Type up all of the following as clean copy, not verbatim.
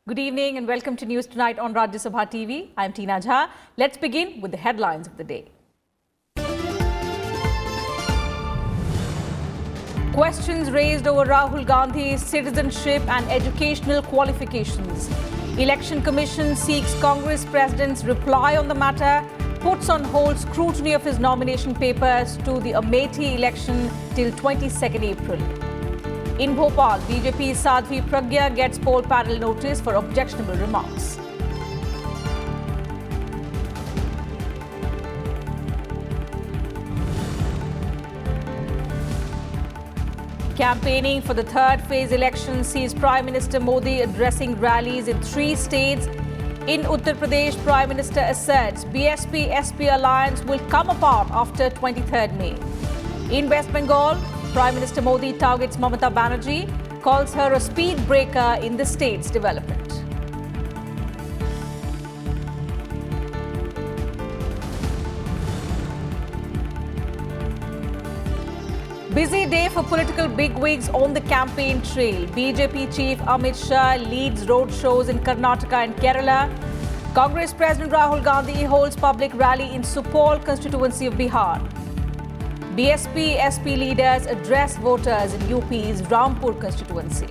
Good evening and welcome to News Tonight on Rajya Sabha TV. I'm Tina Jha. Let's begin with the headlines of the day. Questions raised over Rahul Gandhi's citizenship and educational qualifications. Election Commission seeks Congress President's reply on the matter, puts on hold scrutiny of his nomination papers to the Amethi election till 22nd April. In Bhopal, BJP's Sadhvi Pragya gets poll panel notice for objectionable remarks. Campaigning for the third phase election sees Prime Minister Modi addressing rallies in 3 states. In Uttar Pradesh, Prime Minister asserts BSP-SP alliance will come apart after 23rd May. In West Bengal, Prime Minister Modi targets Mamata Banerjee, calls her a speed breaker in the state's development. Busy day for political bigwigs on the campaign trail. BJP Chief Amit Shah leads roadshows in Karnataka and Kerala. Congress President Rahul Gandhi holds public rally in Supaul constituency of Bihar. BSP-SP leaders address voters in UP's Rampur constituency.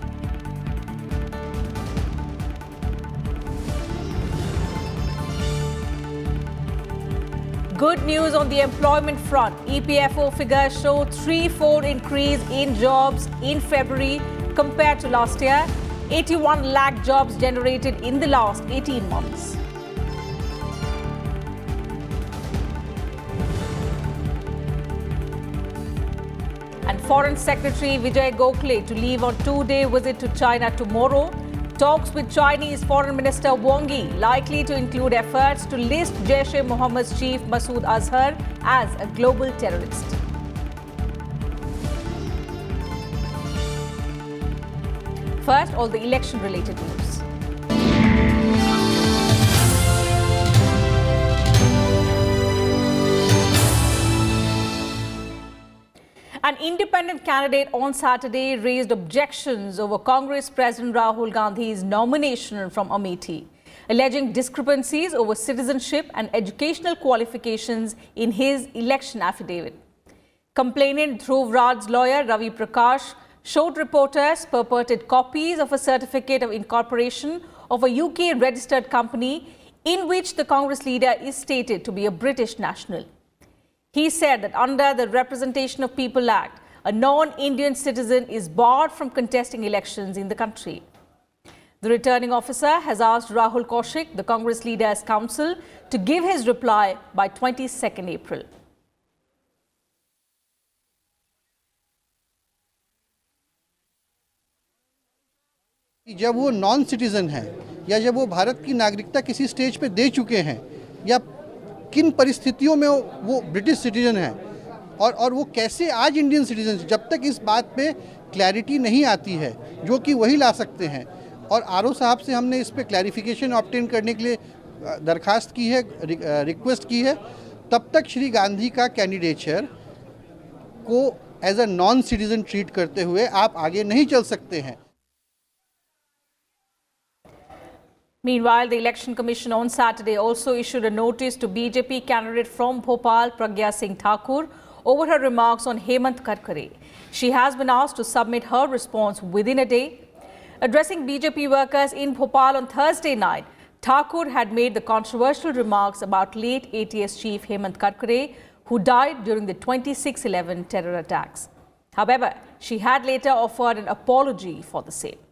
Good news on the employment front. EPFO figures show 3-4 increase in jobs in February compared to last year. 81 lakh jobs generated in the last 18 months. And Foreign Secretary Vijay Gokhale to leave on 2-day visit to China tomorrow. Talks with Chinese Foreign Minister Wang Yi likely to include efforts to list Jaish-e-Mohammed's chief Masood Azhar as a global terrorist. First, all the election-related news. An independent candidate on Saturday raised objections over Congress President Rahul Gandhi's nomination from Amethi, alleging discrepancies over citizenship and educational qualifications in his election affidavit. Complainant Dhruv Raj's lawyer Ravi Prakash showed reporters purported copies of a certificate of incorporation of a UK registered company in which the Congress leader is stated to be a British national. He said that under the Representation of People Act, a non-Indian citizen is barred from contesting elections in the country. The returning officer has asked Rahul Kaushik, the Congress leader's counsel, to give his reply by 22nd April. जब वो non citizen है या जब वो भारत की नागरिकता किसी stage पे दे चुके हैं या किन परिस्थितियों में वो ब्रिटिश सिटीजन है और वो कैसे आज इंडियन सिटीजन, जब तक इस बात पे क्लैरिटी नहीं आती है जो कि वही ला सकते हैं। और आरओ साहब से हमने इस पे क्लैरिफिकेशन ऑब्टेन करने के लिए दरखास्त की है, रिक्वेस्ट की है। तब तक श्री गांधी का कैंडिडेचर को as a non citizen treat करते हुए आप आगे नहीं चल सकते हैं। Meanwhile, the Election Commission on Saturday also issued a notice to BJP candidate from Bhopal, Pragya Singh Thakur, over her remarks on Hemant Karkare. She has been asked to submit her response within a day. Addressing BJP workers in Bhopal on Thursday night, Thakur had made the controversial remarks about late ATS chief Hemant Karkare, who died during the 26/11 terror attacks. However, she had later offered an apology for the same.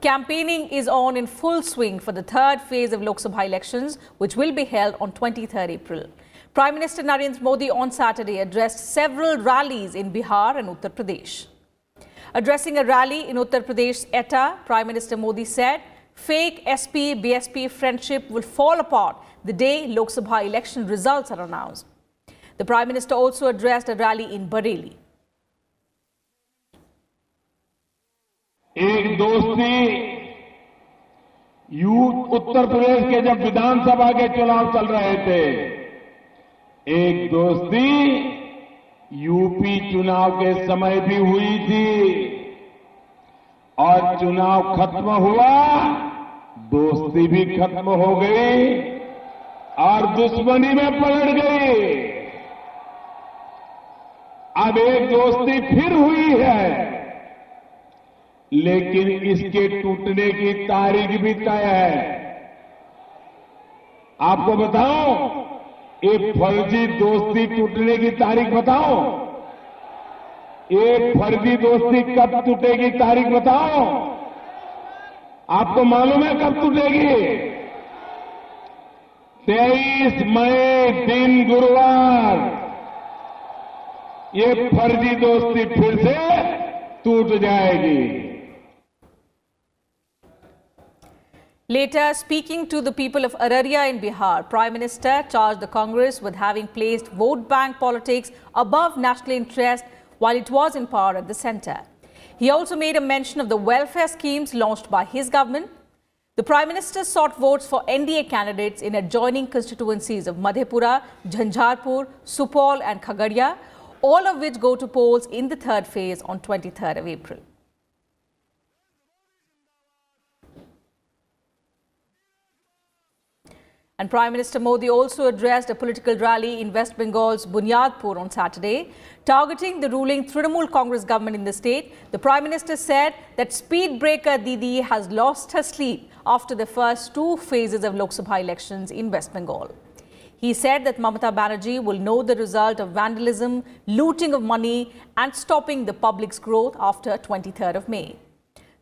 Campaigning is on in full swing for the third phase of Lok Sabha elections, which will be held on 23rd April. Prime Minister Narendra Modi on Saturday addressed several rallies in Bihar and Uttar Pradesh. Addressing a rally in Uttar Pradesh's Etah, Prime Minister Modi said, fake SP-BSP friendship will fall apart the day Lok Sabha election results are announced. The Prime Minister also addressed a rally in Bareilly. एक दोस्ती उत्तर प्रदेश के जब विधानसभा के चुनाव चल रहे थे, एक दोस्ती यूपी चुनाव के समय भी हुई थी और चुनाव खत्म हुआ, दोस्ती भी खत्म हो गई और दुश्मनी में पलट गई। अब एक दोस्ती फिर हुई है, लेकिन इसके टूटने की तारीख भी तय है। आपको बताऊं, एक फर्जी दोस्ती टूटने की तारीख बताओ। एक फर्जी दोस्ती कब टूटेगी तारीख बताओ। आपको मालूम है कब टूटेगी? 23 मई दिन गुरुवार ये फर्जी दोस्ती फिर से टूट जाएगी। Later, speaking to the people of Araria in Bihar, Prime Minister charged the Congress with having placed vote bank politics above national interest while it was in power at the centre. He also made a mention of the welfare schemes launched by his government. The Prime Minister sought votes for NDA candidates in adjoining constituencies of Madhepura, Jhanjharpur, Supol and Khagaria, all of which go to polls in the third phase on 23rd of April. And Prime Minister Modi also addressed a political rally in West Bengal's Bunyadpur on Saturday, targeting the ruling Trinamool Congress government in the state. The Prime Minister said that speed breaker Didi has lost her sleep after the first two phases of Lok Sabha elections in West Bengal. He said that Mamata Banerjee will know the result of vandalism, looting of money and stopping the public's growth after 23rd of May.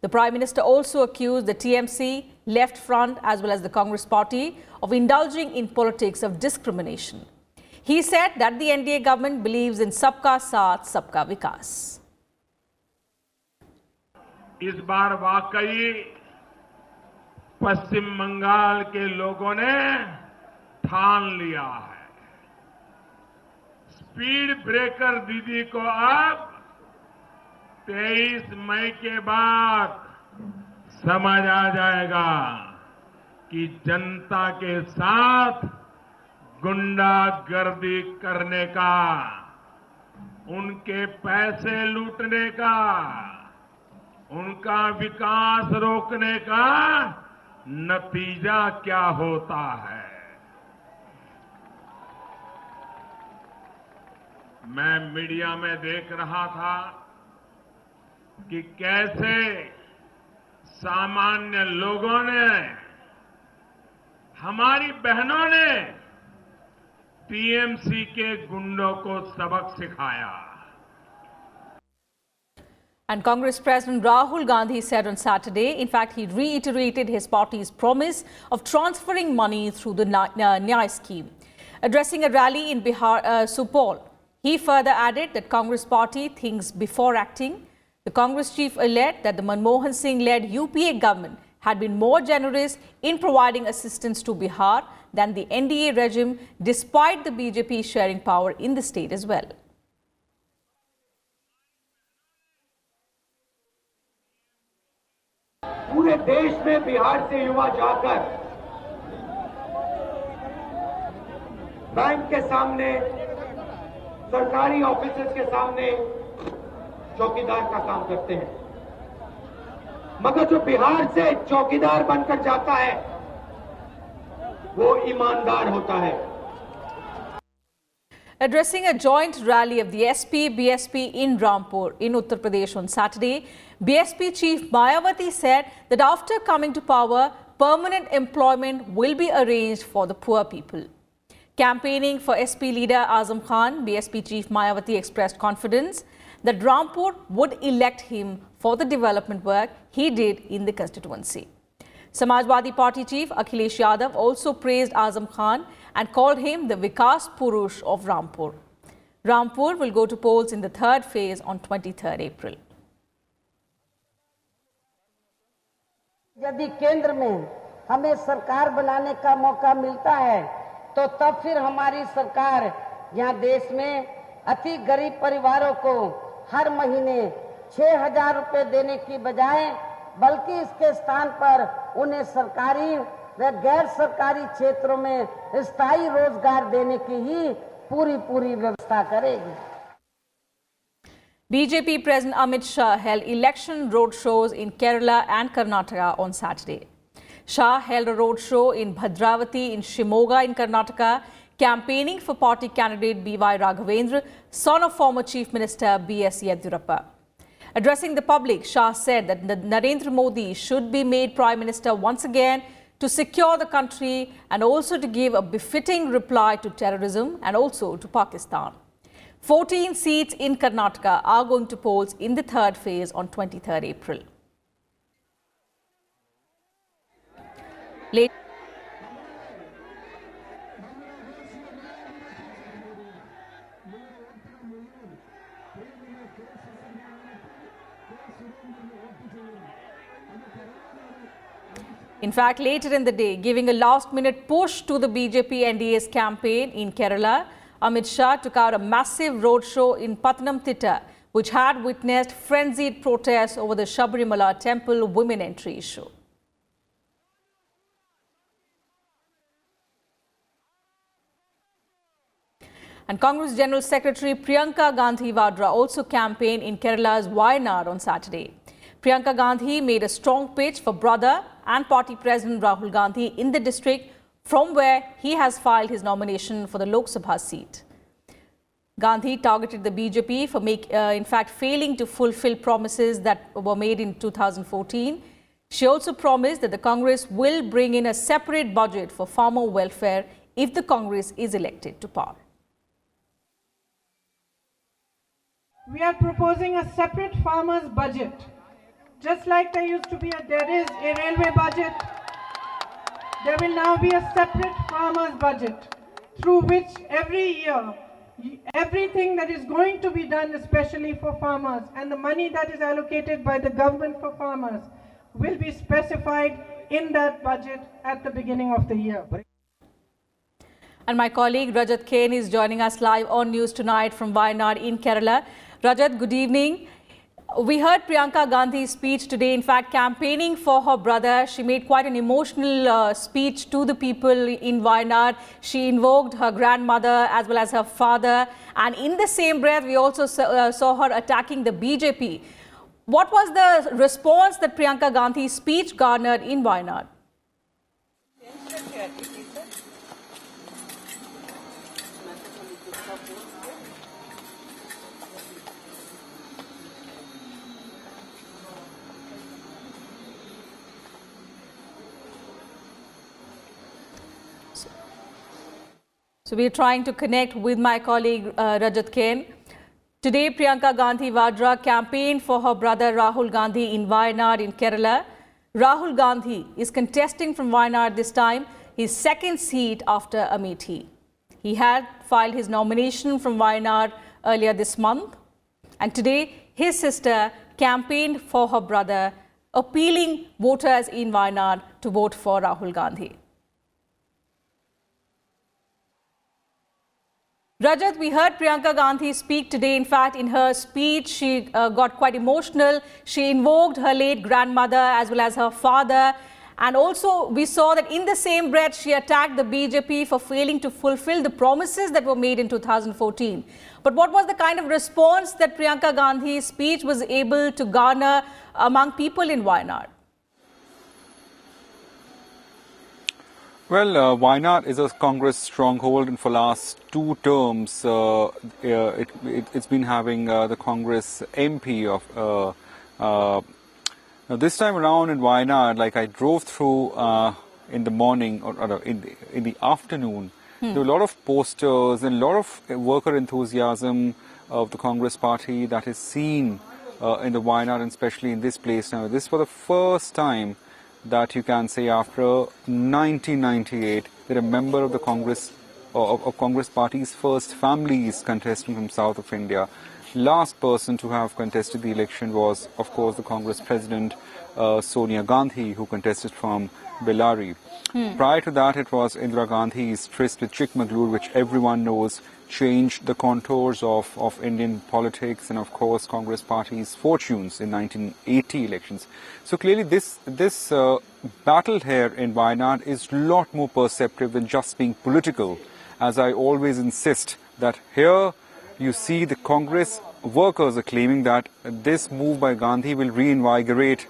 The Prime Minister also accused the TMC, Left Front as well as the Congress Party of indulging in politics of discrimination. He said that the NDA government believes in Sabka Saath, Sabka Vikas. इस बार वाकई पश्चिम बंगाल के लोगों ने ठान लिया है। Speed breaker दीदी को अब 23 मई के बाद समझ आ जाएगा कि जनता के साथ गुंडागर्दी करने का, उनके पैसे लूटने का, उनका विकास रोकने का नतीजा क्या होता है। मैं मीडिया में देख रहा था कि कैसे सामान्य लोगों ने, हमारी बहनों ने टीएमसी के गुंडों को सबक सिखाया। And Congress President Rahul Gandhi said on Saturday, in fact, he reiterated his party's promise of transferring money through the Nyay scheme. Addressing a rally in Bihar, Supol, he further added that Congress party thinks before acting. The Congress chief alleged that the Manmohan Singh-led UPA government had been more generous in providing assistance to Bihar than the NDA regime, despite the BJP sharing power in the state as well. पूरे देश में बिहार से युवा जाकर bank के सामने, सरकारी officers के सामने चौकीदार का काम करते हैं, मगर जो बिहार से चौकीदार बनकर जाता है वो ईमानदार होता है। Addressing a joint rally of the SP-BSP in Rampur in Uttar Pradesh on Saturday, BSP chief Mayawati said that after coming to power, permanent employment will be arranged for the poor people. Campaigning for SP leader Azam Khan, BSP chief Mayawati expressed confidence that Rampur would elect him for the development work he did in the constituency. Samajwadi Party chief Akhilesh Yadav also praised Azam Khan and called him the Vikas Purush of Rampur. Rampur will go to polls in the third phase on 23rd April. यदि केंद्र में हमें सरकार बनाने का मौका मिलता है तो तब फिर हमारी सरकार यहाँ देश में अति गरीब परिवारों को हर महीने 6,000 रुपए देने की बजाय बल्कि इसके स्थान पर उन्हें सरकारी व गैर सरकारी क्षेत्रों में स्थायी रोजगार देने की ही पूरी व्यवस्था करेगी। BJP President Amit Shah held election roadshows in Kerala and Karnataka on Saturday. Shah held a roadshow in Bhadravati in Shimoga in Karnataka, campaigning for party candidate B.Y. Raghavendra, son of former Chief Minister B.S. Yediyurappa. Addressing the public, Shah said that Narendra Modi should be made Prime Minister once again to secure the country and also to give a befitting reply to terrorism and also to Pakistan. 14 seats in Karnataka are going to polls in the third phase on 23rd April. In fact, later in the day, giving a last-minute push to the BJP NDA's campaign in Kerala, Amit Shah took out a massive roadshow in Pathanamthitta, which had witnessed frenzied protests over the Sabarimala temple women entry issue. And Congress General Secretary Priyanka Gandhi Vadra also campaigned in Kerala's Wayanad on Saturday. Priyanka Gandhi made a strong pitch for brother and party president Rahul Gandhi in the district from where he has filed his nomination for the Lok Sabha seat. Gandhi targeted the BJP for in fact failing to fulfill promises that were made in 2014. She also promised that the Congress will bring in a separate budget for farmer welfare if the Congress is elected to power. We are proposing a separate farmers budget. Just like there is a railway budget, there will now be a separate farmers budget through which every year, everything that is going to be done especially for farmers and the money that is allocated by the government for farmers will be specified in that budget at the beginning of the year. And my colleague Rajat Kane is joining us live on News Tonight from Wayanad in Kerala. Rajat, good evening. We heard Priyanka Gandhi's speech today, in fact, campaigning for her brother. She made quite an emotional speech to the people in Wayanad. She invoked her grandmother as well as her father. And in the same breath, we also saw her attacking the BJP. What was the response that Priyanka Gandhi's speech garnered in Wayanad? So we are trying to connect with my colleague Rajat Kane. Today, Priyanka Gandhi Vadra campaigned for her brother Rahul Gandhi in Wayanad in Kerala. Rahul Gandhi is contesting from Wayanad this time, his second seat after Amethi. He had filed his nomination from Wayanad earlier this month. And today, his sister campaigned for her brother, appealing voters in Wayanad to vote for Rahul Gandhi. Rajat, we heard Priyanka Gandhi speak today. In fact, in her speech, she got quite emotional. She invoked her late grandmother as well as her father. And also, we saw that in the same breath, she attacked the BJP for failing to fulfill the promises that were made in 2014. But what was the kind of response that Priyanka Gandhi's speech was able to garner among people in Wayanad? Well, Wayanad is a Congress stronghold, and for last 2 terms, it's been having the Congress MP of. Now this time around in Wayanad, like I drove through in the morning or in the afternoon, there were a lot of posters and a lot of worker enthusiasm of the Congress party that is seen in the Wayanad, and especially in this place now. This for the first time that you can say after 1998 that a member of the Congress of Congress party's first family is contesting from south of India. Last person to have contested the election was, of course, the Congress president Sonia Gandhi, who contested from Bellary. Prior to that, it was Indira Gandhi's tryst with Chikmagalur, which everyone knows changed the contours of Indian politics and, of course, Congress party's fortunes in 1980 elections. So clearly this battle here in Wayanad is a lot more perceptive than just being political, as I always insist that here you see the Congress workers are claiming that this move by Gandhi will reinvigorate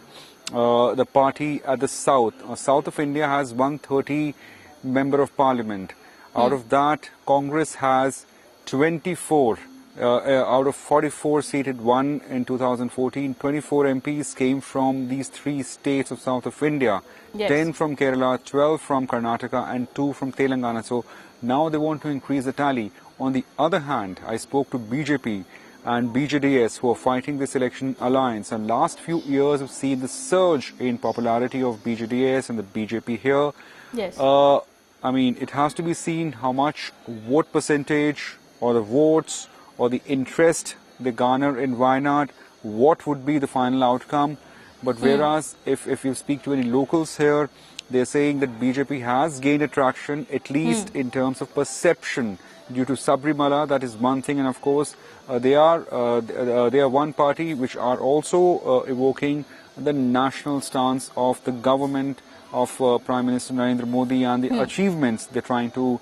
the party at the south. South of India has 130 member of parliament. Out of that, Congress has 24. Out of 44 seated, won in 2014. 24 MPs came from these three states of south of India. Yes. 10 from Kerala, 12 from Karnataka and 2 from Telangana. So now they want to increase the tally. On the other hand, I spoke to BJP and BJDS who are fighting this election alliance. And last few years we've seen the surge in popularity of BJDS and the BJP here. Yes. I mean, it has to be seen how much vote percentage or the votes or the interest they garner in Wayanad, what would be the final outcome. But whereas if you speak to any locals here, they're saying that BJP has gained attraction, at least in terms of perception, due to Sabrimala. That is one thing, and of course they are one party which are also evoking the national stance of the government of Prime Minister Narendra Modi and the achievements they're trying to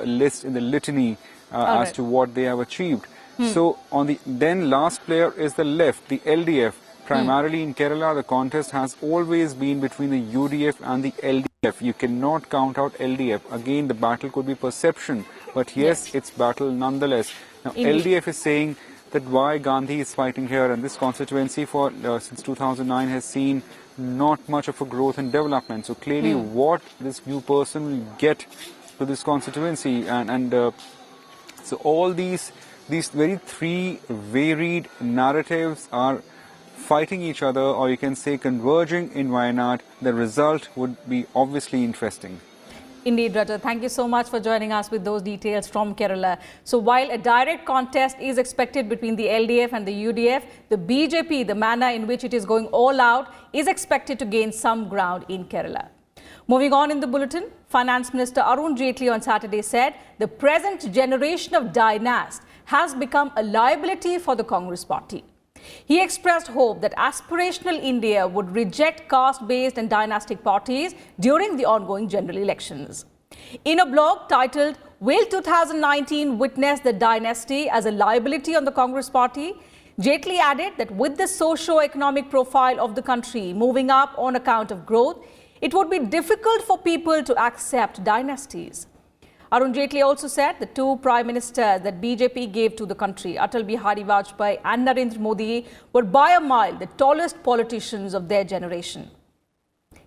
list in the litany as to what they have achieved. So on the then last player is the left, the LDF. Primarily in Kerala, the contest has always been between the UDF and the LDF. You cannot count out LDF. Again, the battle could be perception, but yes, it's battle nonetheless. Now, LDF is saying that why Gandhi is fighting here, and this constituency for since 2009 has seen not much of a growth and development. So clearly, what this new person will get to this constituency, and so all these very three varied narratives are fighting each other, or you can say converging in Wayanad. The result would be obviously interesting. Indeed, Rajya. Thank you so much for joining us with those details from Kerala. So while a direct contest is expected between the LDF and the UDF, the BJP, the manner in which it is going all out, is expected to gain some ground in Kerala. Moving on in the bulletin, Finance Minister Arun Jaitley on Saturday said the present generation of Dynasty has become a liability for the Congress party. He expressed hope that aspirational India would reject caste-based and dynastic parties during the ongoing general elections. In a blog titled, "Will 2019 Witness the Dynasty as a Liability on the Congress Party?" Jaitley added that with the socio-economic profile of the country moving up on account of growth, it would be difficult for people to accept dynasties. Arun Jaitley also said the two prime ministers that BJP gave to the country, Atal Bihari Vajpayee and Narendra Modi, were by a mile the tallest politicians of their generation.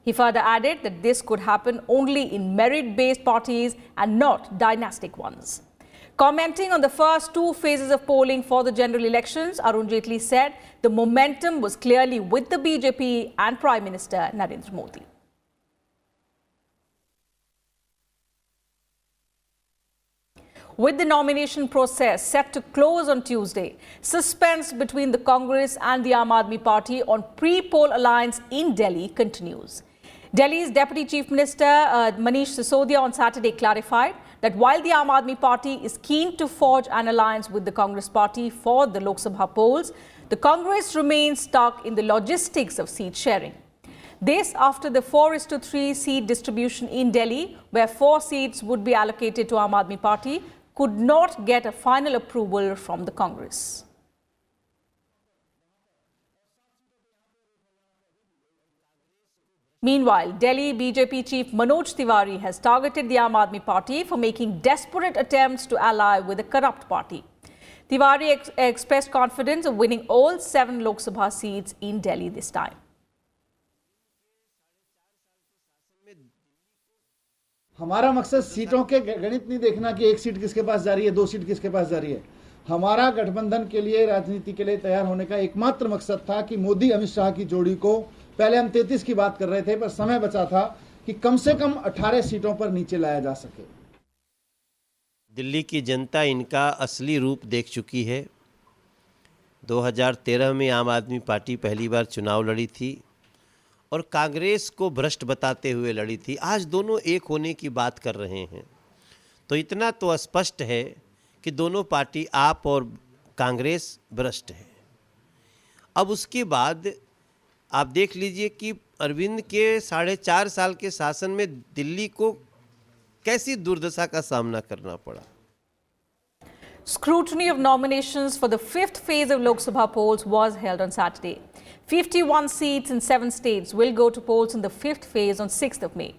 He further added that this could happen only in merit-based parties and not dynastic ones. Commenting on the first two phases of polling for the general elections, Arun Jaitley said the momentum was clearly with the BJP and Prime Minister Narendra Modi. With the nomination process set to close on Tuesday, suspense between the Congress and the Aam Aadmi Party on pre-poll alliance in Delhi continues. Delhi's Deputy Chief Minister Manish Sisodia on Saturday clarified that while the Aam Aadmi Party is keen to forge an alliance with the Congress Party for the Lok Sabha polls, the Congress remains stuck in the logistics of seat sharing. This after the 4:3 seat distribution in Delhi, where 4 seats would be allocated to Aam Aadmi Party, could not get a final approval from the Congress. Meanwhile, Delhi BJP Chief Manoj Tiwari has targeted the Aam Aadmi Party for making desperate attempts to ally with a corrupt party. Tiwari expressed confidence of winning all 7 Lok Sabha seats in Delhi this time. हमारा मकसद सीटों के गणित नहीं देखना कि एक seat किसके पास जा रही है, 2 सीट किसके पास जा रही है। हमारा गठबंधन के लिए, राजनीति के लिए तैयार होने का एकमात्र मकसद था कि मोदी अमित शाह की जोड़ी को, पहले हम 33 की बात कर रहे थे, पर समय बचा था कि कम से कम 18 सीटों पर नीचे लाया जा सके। दिल्ली की जनता इनका असली रूप देख चुकी है। 2013 में आम आदमी पार्टी पहली बार चुनाव लड़ी थी और कांग्रेस को भ्रष्ट बताते हुए लड़ी थी। आज दोनों एक होने की बात कर रहे हैं, तो इतना तो स्पष्ट है कि दोनों पार्टी, आप और कांग्रेस, भ्रष्ट है। अब उसके बाद आप देख लीजिए कि अरविंद के 4.5 साल के शासन में दिल्ली को कैसी दुर्दशा का सामना करना पड़ा। Scrutiny of nominations for the fifth phase of Lok Sabha polls was held on Saturday. 51 seats in 7 states will go to polls in the fifth phase on 6th of May.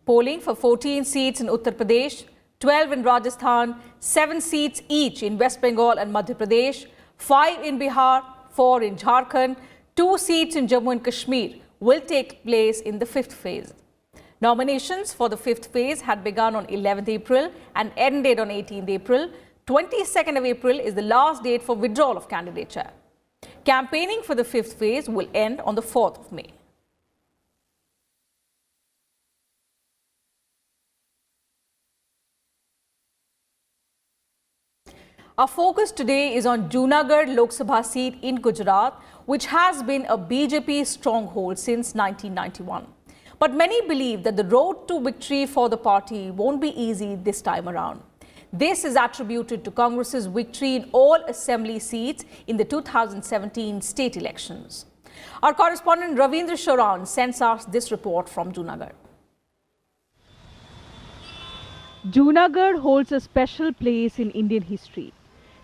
Polling for 14 seats in Uttar Pradesh, 12 in Rajasthan, 7 seats each in West Bengal and Madhya Pradesh, 5 in Bihar, 4 in Jharkhand, 2 seats in Jammu and Kashmir will take place in the fifth phase. Nominations for the fifth phase had begun on 11th April and ended on 18th April. 22nd of April is the last date for withdrawal of candidature. Campaigning for the fifth phase will end on the 4th of May. Our focus today is on Junagadh Lok Sabha seat in Gujarat, which has been a BJP stronghold since 1991. But many believe that the road to victory for the party won't be easy this time around. This is attributed to Congress's victory in all assembly seats in the 2017 state elections. Our correspondent Ravindra Sharan sends us this report from Junagadh. Junagadh holds a special place in Indian history.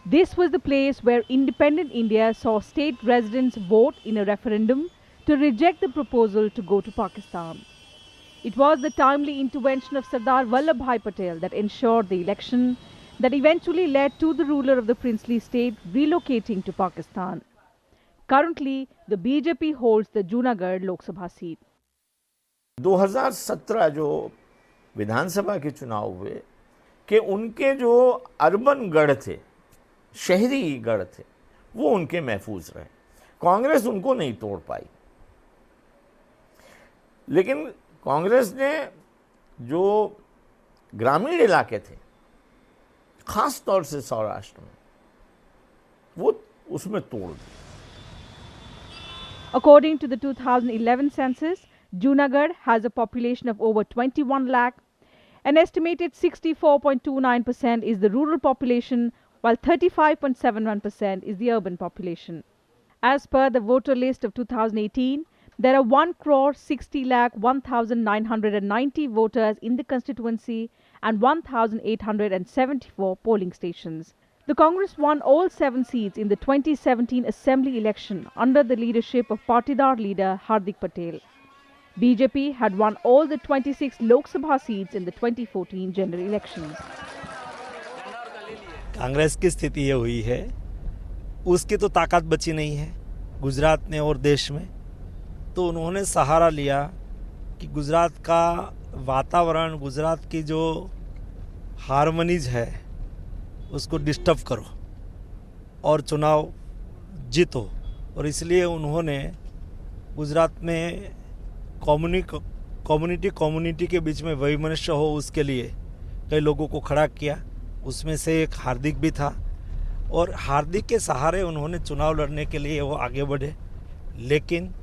This was the place where independent India saw state residents vote in a referendum to reject the proposal to go to Pakistan. It was the timely intervention of Sardar Vallabhbhai Patel that ensured the election that eventually led to the ruler of the princely state relocating to Pakistan. Currently, the BJP holds the Junagadh Lok Sabha seat. 2017 जो विधानसभा के चुनाव हुए कि उनके जो urban गढ़ थे, शहरी गढ़ थे, वो उनके महफूज रहे। कांग्रेस उनको नहीं तोड़ पाई, लेकिन कांग्रेस ने जो ग्रामीण इलाके थे, खास तौर से सौराष्ट्र में, वो उसमें तोड़ दिए। According to the 2011 census, Junagadh has a population of over 21 lakh. An estimated 64.29% is the rural population, while 35.71% is the urban population. As per the voter list of 2018, there are 1,60,01,990 voters in the constituency and 1,874 polling stations. The Congress won all 7 seats in the 2017 assembly election under the leadership of Patidar leader Hardik Patel. BJP had won all the 26 Lok Sabha seats in the 2014 general elections. Congress की स्थिति ये हुई है, उसकी तो ताकत बची नहीं है गुजरात में और देश में, तो उन्होंने सहारा लिया कि गुजरात का वातावरण, गुजरात की जो हार्मनीज है उसको डिस्टर्ब करो और चुनाव जीतो। और इसलिए उन्होंने गुजरात में कम्युनिटी के बीच में वैमनस्य हो, उसके लिए कई लोगों को खड़ा किया। उसमें से एक हार्दिक भी था, और हार्दिक के सहारे उन्होंने चुनाव लड़ने के लिए वो आगे बढ़े, लेकिन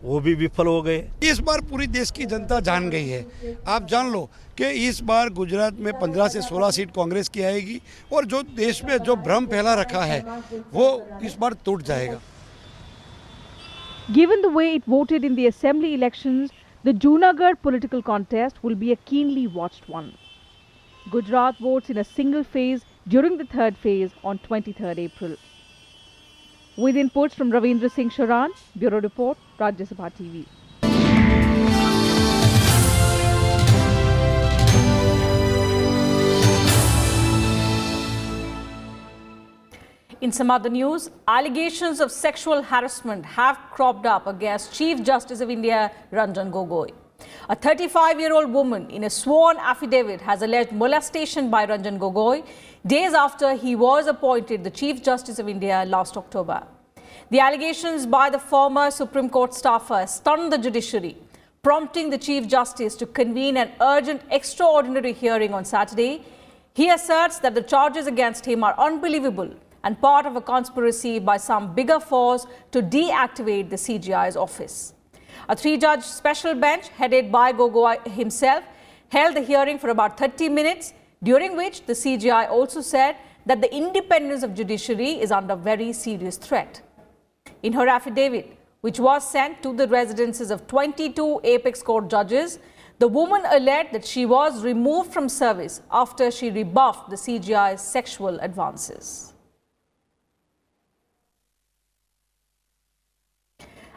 वो भी विफल हो गए। इस बार पूरी देश की जनता जान गई है। आप जान लो कि इस बार गुजरात में 15 से 16 सीट कांग्रेस की आएगी, और जो देश में जो भ्रम फैला रखा है वो इस बार टूट जाएगा। Given the way it voted in the assembly elections, the Junagadh political contest will be a keenly watched one. Gujarat votes in a single phase during the third phase on 23rd April. With inputs from Ravindra Singh Sharan, Bureau Report, Rajya Sabha TV. In some other news, allegations of sexual harassment have cropped up against Chief Justice of India, Ranjan Gogoi. A 35-year-old woman in a sworn affidavit has alleged molestation by Ranjan Gogoi days after he was appointed the Chief Justice of India last October. The allegations by the former Supreme Court staffer stunned the judiciary, prompting the Chief Justice to convene an urgent extraordinary hearing on Saturday. He asserts that the charges against him are unbelievable and part of a conspiracy by some bigger force to deactivate the CJI's office. A 3-judge special bench headed by Gogoi himself held the hearing for about 30 minutes, during which the CJI also said that the independence of judiciary is under very serious threat. In her affidavit, which was sent to the residences of 22 Apex Court judges, The woman alleged that she was removed from service after she rebuffed the CGI's sexual advances.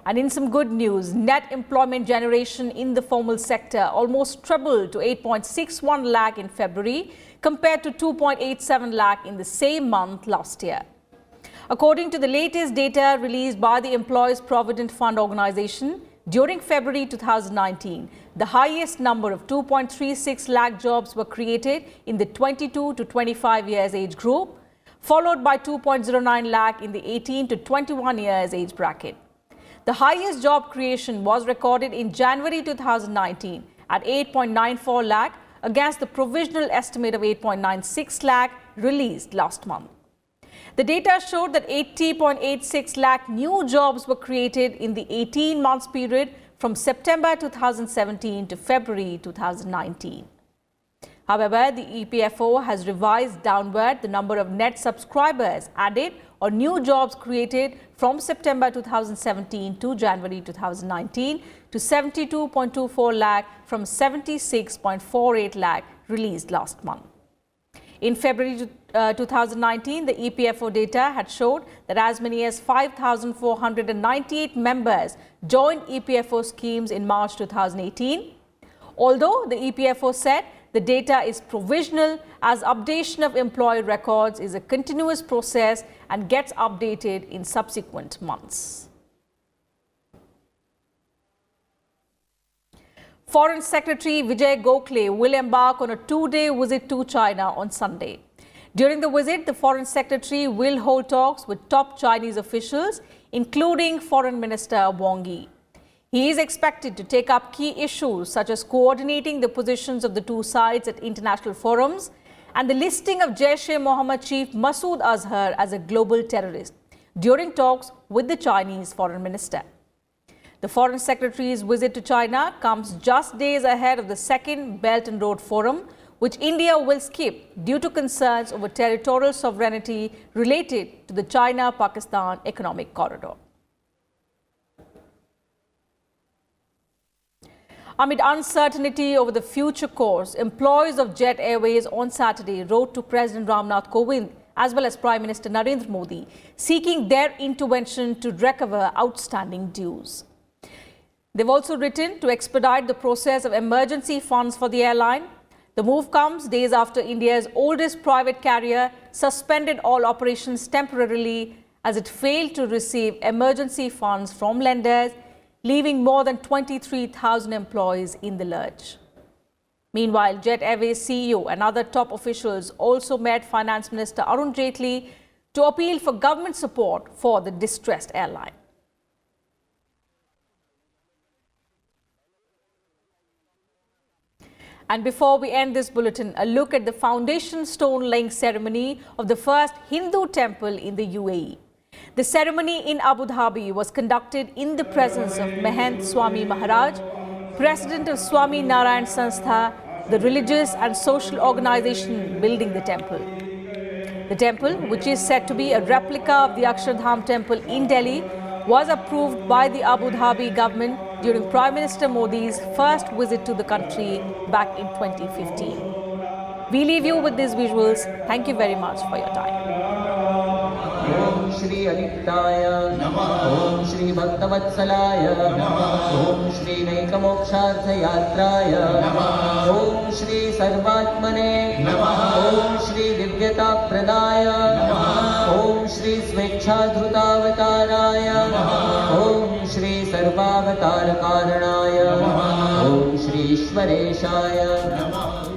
And in some good news, net employment generation in the formal sector almost trebled to 8.61 lakh in February compared to 2.87 lakh in the same month last year. According to the latest data released by the Employees Provident Fund Organization, during February 2019, the highest number of 2.36 lakh jobs were created in the 22 to 25 years age group, followed by 2.09 lakh in the 18 to 21 years age bracket. The highest job creation was recorded in January 2019 at 8.94 lakh against the provisional estimate of 8.96 lakh released last month. The data showed that 80.86 lakh new jobs were created in the 18 months period from September 2017 to February 2019. However, the EPFO has revised downward the number of net subscribers added or new jobs created from September 2017 to January 2019 to 72.24 lakh from 76.48 lakh released last month. In February 2019, the EPFO data had showed that as many as 5,498 members joined EPFO schemes in March 2018. Although the EPFO said the data is provisional, as updation of employee records is a continuous process and gets updated in subsequent months. Foreign Secretary Vijay Gokhale will embark on a two-day visit to China on Sunday. During the visit, the Foreign Secretary will hold talks with top Chinese officials, including Foreign Minister Wang Yi. He is expected to take up key issues such as coordinating the positions of the two sides at international forums and the listing of Jaish-e-Mohammed chief Masood Azhar as a global terrorist during talks with the Chinese Foreign Minister. The Foreign Secretary's visit to China comes just days ahead of the second Belt and Road Forum, which India will skip due to concerns over territorial sovereignty related to the China-Pakistan economic corridor. Amid uncertainty over the future course, employees of Jet Airways on Saturday wrote to President Ramnath Kovind as well as Prime Minister Narendra Modi, seeking their intervention to recover outstanding dues. They've also written to expedite the process of emergency funds for the airline. The move comes days after India's oldest private carrier suspended all operations temporarily as it failed to receive emergency funds from lenders, leaving more than 23,000 employees in the lurch. Meanwhile, Jet Airways CEO and other top officials also met Finance Minister Arun Jaitley to appeal for government support for the distressed airline. And before we end this bulletin, a look at the foundation stone laying ceremony of the first Hindu temple in the UAE. The ceremony in Abu Dhabi was conducted in the presence of Mahant Swami Maharaj, President of Swami Narayan Sanstha, the religious and social organization building the temple. The temple, which is said to be a replica of the Akshardham temple in Delhi, was approved by the Abu Dhabi government during Prime Minister Modi's first visit to the country back in 2015. We leave you with these visuals. Thank you very much for your time. Om Shri Aditaya Namah, Om Shri Bhaktavatsalaaya Namah, Om Shri Naikamokshartha Yatraya Namah, Om Shri Sarvatmane Namah, Om Shri Divyata Pradaya Namah, Om Shri Swechhadhrutavataraya Namah, Om Shri Sarvavatar Karanaya Namah, Om Shri Ishwareshaya Namah.